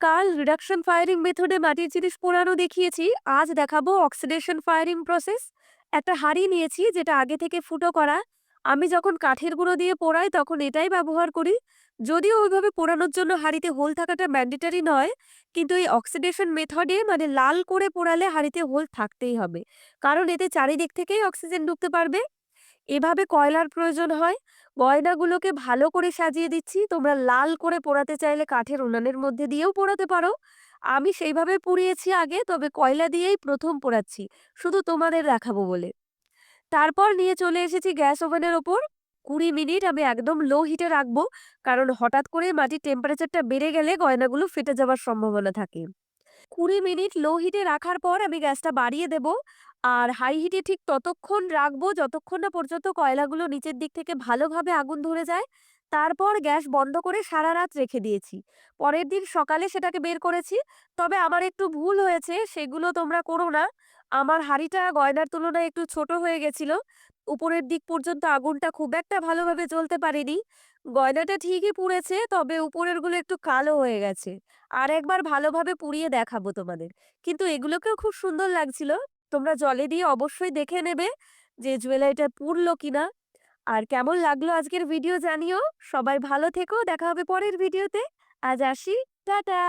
কাল reduction firing মেথডে মাটির জিনিস পোড়ানো দেখিয়েছি, আজ দেখাবো অক্সিডেশন ফায়ারিং প্রসেস। একটা হাঁড়ি নিয়েছি যেটা আগে থেকে ফুটো করা। আমি যখন কাঠের গুঁড়ো দিয়ে পোড়াই তখন এটাই ব্যবহার করি। যদিও ওইভাবে পোড়ানোর জন্য হাঁড়িতে হোল থাকাটা ম্যান্ডেটারি নয়, কিন্তু এই অক্সিডেশন মেথডে মানে লাল করে পোড়ালে হাঁড়িতে হোল থাকতেই হবে, কারণ এতে চারিদিক থেকেই অক্সিজেন ঢুকতে পারবে। এভাবে কয়লার প্রয়োজন হয়। গয়নাগুলোকে ভালো করে সাজিয়ে দিচ্ছি। তোমরা লাল করে পোড়াতে চাইলে কাঠের উনানের মধ্যে দিয়েও পোড়াতে পারো। আমি সেইভাবে পুড়িয়েছি আগে, তবে কয়লা দিয়েই ১ম পোড়াচ্ছি, শুধু তোমাদের দেখাবো বলে। তারপর নিয়ে চলে এসেছি গ্যাস ওভেনের ওপর। ২০ মিনিট আমি একদম লো হিটে রাখবো, কারণ হঠাৎ করে মাটির টেম্পারেচারটা বেড়ে গেলে গয়নাগুলো ফেটে যাওয়ার সম্ভাবনা থাকে। ২০ মিনিট লো হিটে রাখার পর আমি গ্যাসটা বাড়িয়ে দেব। আর হাই হিটে ঠিক ততক্ষণ রাখবো যতক্ষণ না পর্যন্ত কয়লাগুলো নিচের দিক থেকে ভালোভাবে আগুন ধরে যায়। তারপর গ্যাস বন্ধ করে সারা রাত রেখে দিয়েছি। পরের দিন সকালে সেটাকে বের করেছি। তবে আমার একটু ভুল হয়েছে, সেগুলো তোমরা করো না। আমার হাঁড়িটা গয়নার তুলনায় একটু ছোট হয়ে গেছিল। উপরের দিক পর্যন্ত আগুনটা খুব একটা ভালোভাবে জ্বলতে পারেনি। গয়নাটা ঠিকই পুড়েছে, তবে উপরেরগুলো একটু কালো হয়ে গেছে। আরেকবার ভালোভাবে পুড়িয়ে দেখাবো তোমাদের। কিন্তু এগুলোকেও খুব সুন্দর লাগছিল। তোমরা জলে দিয়ে অবশ্যই দেখে নেবে যে জুয়েলারিটা পুড়লো কিনা। আর কেমন লাগলো আজকের ভিডিও জানিও। সবাই ভালো থেকো। দেখা হবে পরের ভিডিওতে। আজ আসি। টাটা।